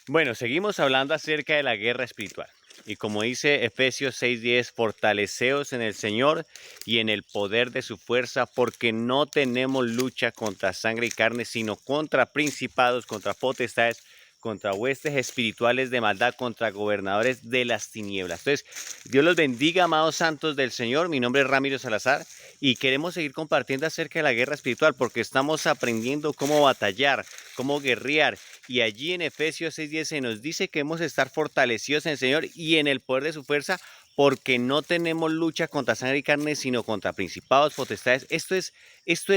Bueno, seguimos hablando acerca de la guerra espiritual. Y como dice Efesios 6:10, fortaleceos en el Señor y en el poder de su fuerza, porque no tenemos lucha contra sangre y carne, sino contra principados, contra potestades, contra huestes espirituales de maldad, contra gobernadores de las tinieblas. Entonces, Dios los bendiga, amados santos del Señor. Mi nombre es Ramiro Salazar y queremos seguir compartiendo acerca de la guerra espiritual porque estamos aprendiendo cómo batallar, cómo guerrear. Y allí en Efesios 6:10 se nos dice que hemos de estar fortalecidos en el Señor y en el poder de su fuerza, porque no tenemos lucha contra sangre y carne, sino contra principados, potestades. Esto es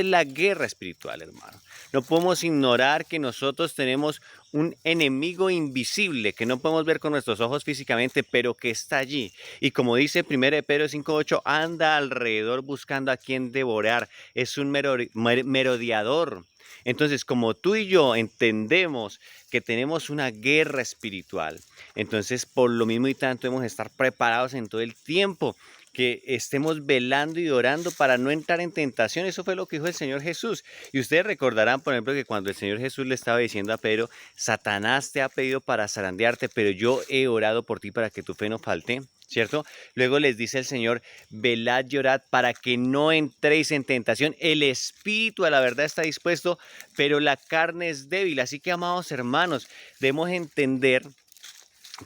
la guerra espiritual, hermano. No podemos ignorar que nosotros tenemos un enemigo invisible que no podemos ver con nuestros ojos físicamente, pero que está allí. Y como dice 1 de Pedro 5:8, anda alrededor buscando a quien devorar. Es un merodeador. Entonces, como tú y yo entendemos que tenemos una guerra espiritual, entonces por lo mismo y tanto debemos estar preparados en todo el tiempo, que estemos velando y orando para no entrar en tentación. Eso fue lo que dijo el Señor Jesús. Y ustedes recordarán, por ejemplo, que cuando el Señor Jesús le estaba diciendo a Pedro, Satanás te ha pedido para zarandearte, pero yo he orado por ti para que tu fe no falte, ¿cierto? Luego les dice el Señor, velad y orad para que no entréis en tentación. El espíritu a la verdad está dispuesto, pero la carne es débil. Así que, amados hermanos, debemos entender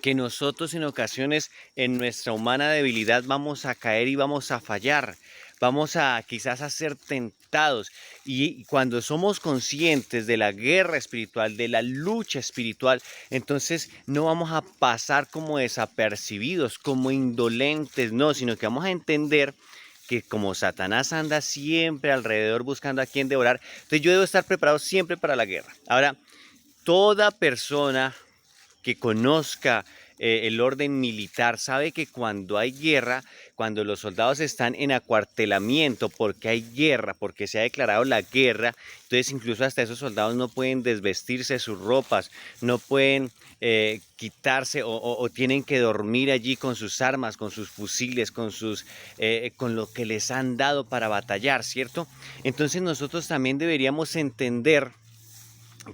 que nosotros en ocasiones en nuestra humana debilidad vamos a caer y vamos a fallar. Vamos a quizás a ser tentados, y cuando somos conscientes de la guerra espiritual, de la lucha espiritual, entonces no vamos a pasar como desapercibidos, como indolentes, no, sino que vamos a entender que como Satanás anda siempre alrededor buscando a quien devorar, entonces yo debo estar preparado siempre para la guerra. Ahora, toda persona que conozca el orden militar sabe que cuando hay guerra, cuando los soldados están en acuartelamiento porque hay guerra, porque se ha declarado la guerra, entonces incluso hasta esos soldados no pueden desvestirse sus ropas, no pueden quitarse o tienen que dormir allí con sus armas, con sus fusiles, con lo que les han dado para batallar, ¿cierto? Entonces nosotros también deberíamos entender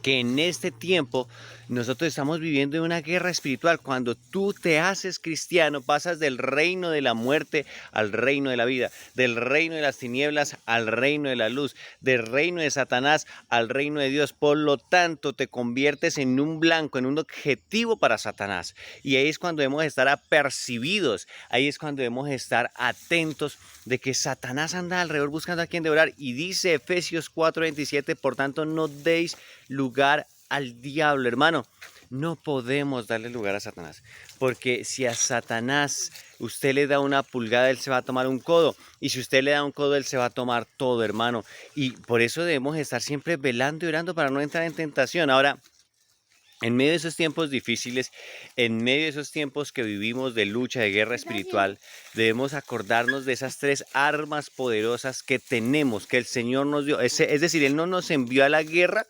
que en este tiempo nosotros estamos viviendo en una guerra espiritual. Cuando tú te haces cristiano, pasas del reino de la muerte al reino de la vida, del reino de las tinieblas al reino de la luz, del reino de Satanás al reino de Dios. Por lo tanto, te conviertes en un blanco, en un objetivo para Satanás. Y ahí es cuando debemos estar apercibidos, ahí es cuando debemos estar atentos de que Satanás anda alrededor buscando a quien devorar. Y dice Efesios 4:27, por tanto, no deis lugar al diablo, hermano. No podemos darle lugar a Satanás, porque si a Satanás usted le da una pulgada, él se va a tomar un codo, y si usted le da un codo, él se va a tomar todo, hermano. Y por eso debemos estar siempre velando y orando para no entrar en tentación. Ahora, en medio de esos tiempos difíciles, en medio de esos tiempos que vivimos de lucha, de guerra espiritual, debemos acordarnos de esas tres armas poderosas que tenemos, que el Señor nos dio. Es decir, Él no nos envió a la guerra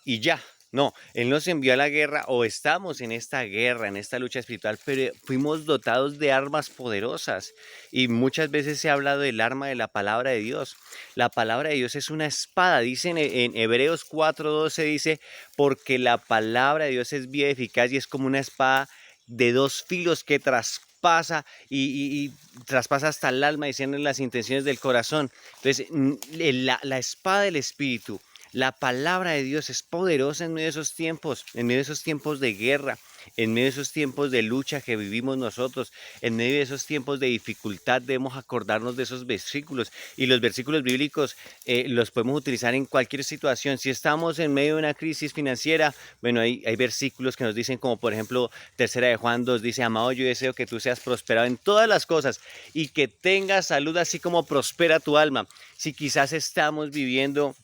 y ya. No, Él nos envió a la guerra, o estamos en esta guerra, en esta lucha espiritual, pero fuimos dotados de armas poderosas. Y muchas veces se ha hablado del arma de la palabra de Dios. La palabra de Dios es una espada. Dicen en Hebreos 4:12, dice, porque la palabra de Dios es viva y eficaz y es como una espada de dos filos que traspasa y traspasa hasta el alma, diciendo las intenciones del corazón. Entonces, la espada del Espíritu, la palabra de Dios es poderosa en medio de esos tiempos, en medio de esos tiempos de guerra, en medio de esos tiempos de lucha que vivimos nosotros, en medio de esos tiempos de dificultad. Debemos acordarnos de esos versículos, y los versículos bíblicos los podemos utilizar en cualquier situación. Si estamos en medio de una crisis financiera, bueno, hay versículos que nos dicen, como por ejemplo, tercera de Juan 2, dice, amado, yo deseo que tú seas prosperado en todas las cosas y que tengas salud así como prospera tu alma. Si quizás estamos viviendo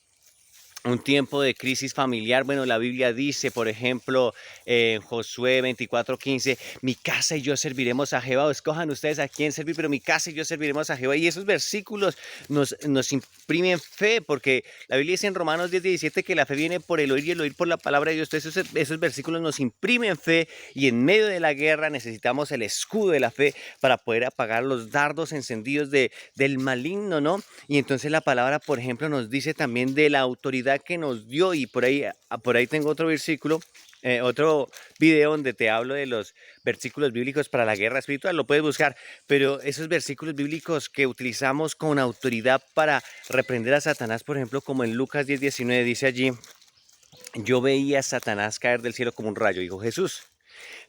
un tiempo de crisis familiar, bueno, la Biblia dice, por ejemplo, en Josué 24:15, mi casa y yo serviremos a Jehová. O escojan ustedes a quién servir, pero mi casa y yo serviremos a Jehová. Y esos versículos nos imprimen fe, porque la Biblia dice en Romanos 10:17 que la fe viene por el oír y el oír por la palabra de Dios. Entonces esos versículos nos imprimen fe, y en medio de la guerra necesitamos el escudo de la fe para poder apagar los dardos encendidos del maligno, ¿no? Y entonces la palabra, por ejemplo, nos dice también de la autoridad que nos dio, y por ahí tengo otro versículo otro video donde te hablo de los versículos bíblicos para la guerra espiritual, lo puedes buscar, pero esos versículos bíblicos que utilizamos con autoridad para reprender a Satanás, por ejemplo, como en Lucas 10:19 dice allí, yo veía a Satanás caer del cielo como un rayo, dijo Jesús.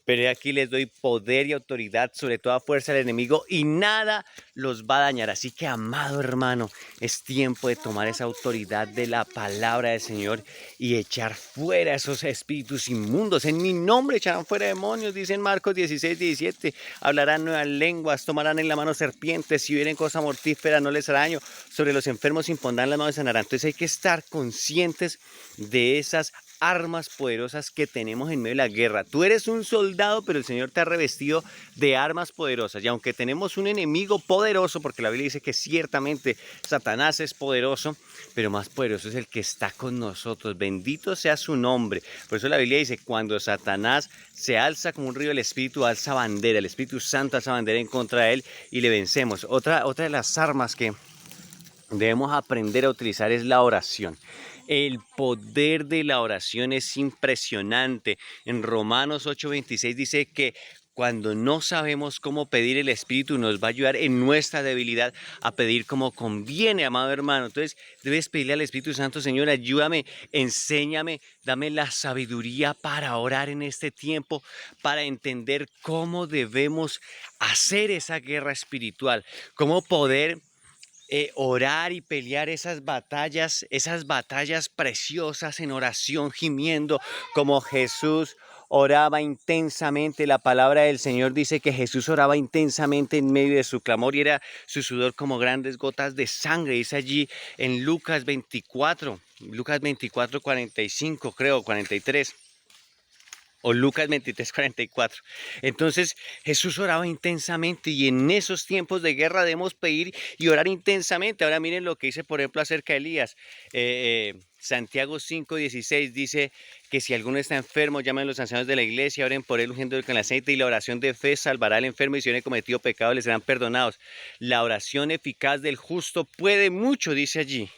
Pero aquí les doy poder y autoridad sobre toda fuerza del enemigo y nada los va a dañar. Así que, amado hermano, es tiempo de tomar esa autoridad de la palabra del Señor y echar fuera esos espíritus inmundos. En mi nombre echarán fuera demonios, dice en Marcos 16:17. Hablarán nuevas lenguas, tomarán en la mano serpientes, si vieren cosa mortífera no les hará daño. Sobre los enfermos impondrán las manos y sanarán. Entonces hay que estar conscientes de esas armas poderosas que tenemos en medio de la guerra. Tú eres un soldado, pero el Señor te ha revestido de armas poderosas. Y aunque tenemos un enemigo poderoso, porque la Biblia dice que ciertamente Satanás es poderoso, pero más poderoso es el que está con nosotros. Bendito sea su nombre. Por eso la Biblia dice, cuando Satanás se alza como un río, el Espíritu alza bandera, el Espíritu Santo alza bandera en contra de él y le vencemos. Otra de las armas que debemos aprender a utilizar es la oración. El poder de la oración es impresionante. En Romanos 8:26 dice que cuando no sabemos cómo pedir, el Espíritu nos va a ayudar en nuestra debilidad a pedir como conviene, amado hermano. Entonces debes pedirle al Espíritu Santo, Señor, ayúdame, enséñame, dame la sabiduría para orar en este tiempo, para entender cómo debemos hacer esa guerra espiritual, cómo poder orar y pelear esas batallas preciosas en oración, gimiendo como Jesús oraba intensamente. La palabra del Señor dice que Jesús oraba intensamente en medio de su clamor y era su sudor como grandes gotas de sangre. Dice allí en Lucas 24, 45, creo, 43. O Lucas 23:44. Entonces Jesús oraba intensamente y en esos tiempos de guerra debemos pedir y orar intensamente. Ahora miren lo que dice, por ejemplo, acerca de Elías. Santiago 5:16 dice que si alguno está enfermo, llamen a los ancianos de la iglesia, oren por él ungiéndolo con el aceite, y la oración de fe salvará al enfermo, y si hubiere cometido pecado les serán perdonados. La oración eficaz del justo puede mucho, dice allí.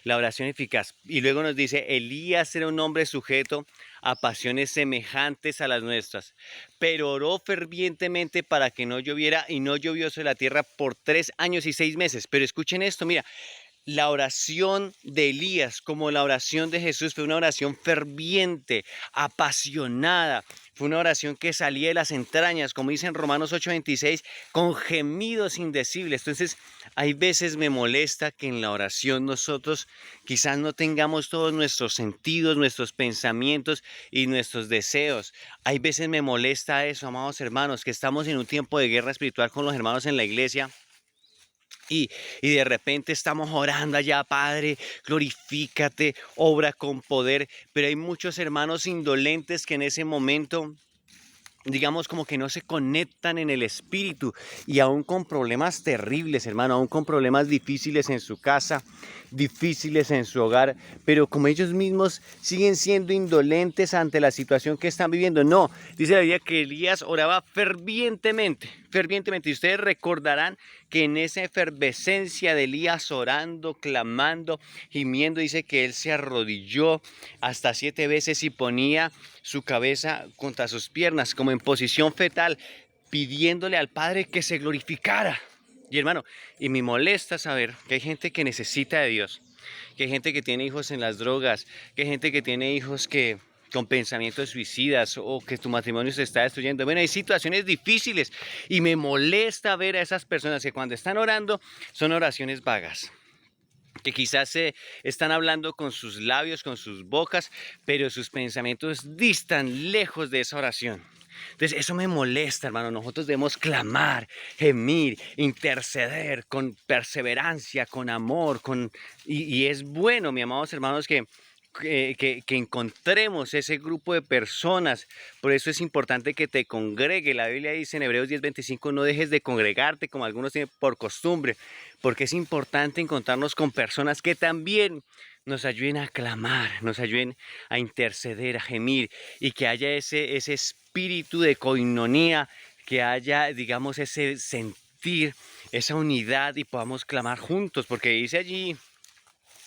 La oración eficaz. Y luego nos dice, Elías era un hombre sujeto a pasiones semejantes a las nuestras, pero oró fervientemente para que no lloviera, y no llovió sobre la tierra por 3 años y 6 meses. Pero escuchen esto, mira, la oración de Elías, como la oración de Jesús, fue una oración ferviente, apasionada. Fue una oración que salía de las entrañas, como dice en Romanos 8:26, con gemidos indecibles. Entonces, hay veces me molesta que en la oración nosotros quizás no tengamos todos nuestros sentidos, nuestros pensamientos y nuestros deseos. Hay veces me molesta eso, amados hermanos, que estamos en un tiempo de guerra espiritual con los hermanos en la iglesia. Y de repente estamos orando allá, Padre, glorifícate, obra con poder, pero hay muchos hermanos indolentes que en ese momento, digamos, como que no se conectan en el espíritu, y aún con problemas terribles, hermano, aún con problemas difíciles en su casa, difíciles en su hogar, pero como ellos mismos siguen siendo indolentes ante la situación que están viviendo. No, dice la Biblia que Elías oraba fervientemente, fervientemente, y ustedes recordarán que en esa efervescencia de Elías orando, clamando, gimiendo, dice que él se arrodilló hasta 7 veces y ponía su cabeza contra sus piernas, como en posición fetal, pidiéndole al Padre que se glorificara. Y hermano, y me molesta saber que hay gente que necesita de Dios, que hay gente que tiene hijos en las drogas, que hay gente que tiene hijos que con pensamientos suicidas, o que tu matrimonio se está destruyendo. Bueno, hay situaciones difíciles y me molesta ver a esas personas que cuando están orando son oraciones vagas, que quizás se están hablando con sus labios, con sus bocas, pero sus pensamientos distan lejos de esa oración. Entonces eso me molesta, hermano. Nosotros debemos clamar, gemir, interceder con perseverancia, con amor, y es bueno, mis amados hermanos, que encontremos ese grupo de personas. Por eso es importante que te congregue. La Biblia dice en Hebreos 10:25, no dejes de congregarte como algunos tienen por costumbre, porque es importante encontrarnos con personas que también nos ayuden a clamar, nos ayuden a interceder, a gemir, y que haya ese espíritu de coinonía, que haya, digamos, ese sentir, esa unidad, y podamos clamar juntos, porque dice allí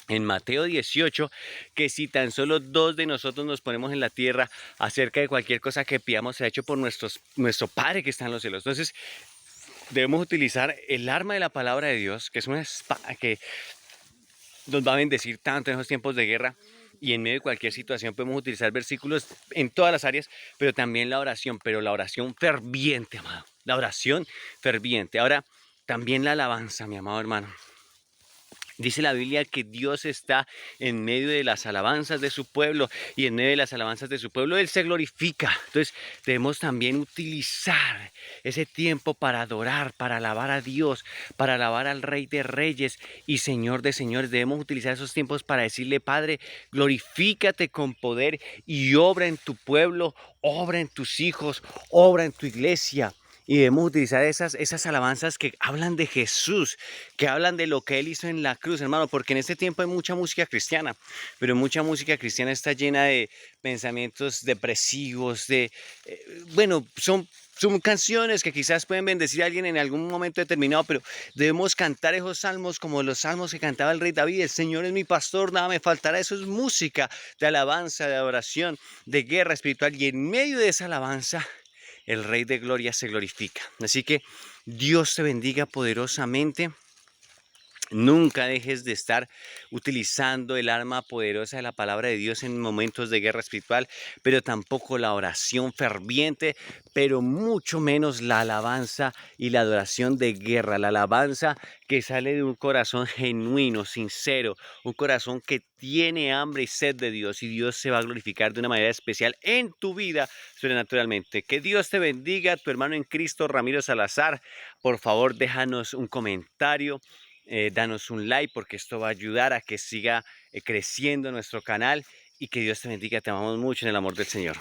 en Mateo 18, que si tan solo dos de nosotros nos ponemos en la tierra acerca de cualquier cosa que pidamos, se ha hecho por nuestro Padre que está en los cielos. Entonces, debemos utilizar el arma de la palabra de Dios, que es una espada que nos va a bendecir tanto en esos tiempos de guerra. Y en medio de cualquier situación podemos utilizar versículos en todas las áreas, pero también la oración, pero la oración ferviente, amado. La oración ferviente. Ahora, también la alabanza, mi amado hermano. Dice la Biblia que Dios está en medio de las alabanzas de su pueblo y en medio de las alabanzas de su pueblo Él se glorifica. Entonces debemos también utilizar ese tiempo para adorar, para alabar a Dios, para alabar al Rey de Reyes y Señor de Señores. Debemos utilizar esos tiempos para decirle, Padre, glorifícate con poder y obra en tu pueblo, obra en tus hijos, obra en tu iglesia. Y debemos utilizar esas alabanzas que hablan de Jesús, que hablan de lo que Él hizo en la cruz, hermano, porque en este tiempo hay mucha música cristiana, pero mucha música cristiana está llena de pensamientos depresivos, bueno, son canciones que quizás pueden bendecir a alguien en algún momento determinado, pero debemos cantar esos salmos como los salmos que cantaba el rey David. El Señor es mi pastor, nada me faltará. Eso es música de alabanza, de adoración, de guerra espiritual. Y en medio de esa alabanza el Rey de Gloria se glorifica. Así que Dios te bendiga poderosamente. Nunca dejes de estar utilizando el arma poderosa de la palabra de Dios en momentos de guerra espiritual, pero tampoco la oración ferviente, pero mucho menos la alabanza y la adoración de guerra, la alabanza que sale de un corazón genuino, sincero, un corazón que tiene hambre y sed de Dios, y Dios se va a glorificar de una manera especial en tu vida sobrenaturalmente. Que Dios te bendiga, tu hermano en Cristo, Ramiro Salazar. Por favor, déjanos un comentario. Danos un like porque esto va a ayudar a que siga creciendo nuestro canal y que Dios te bendiga. Te amamos mucho en el amor del Señor.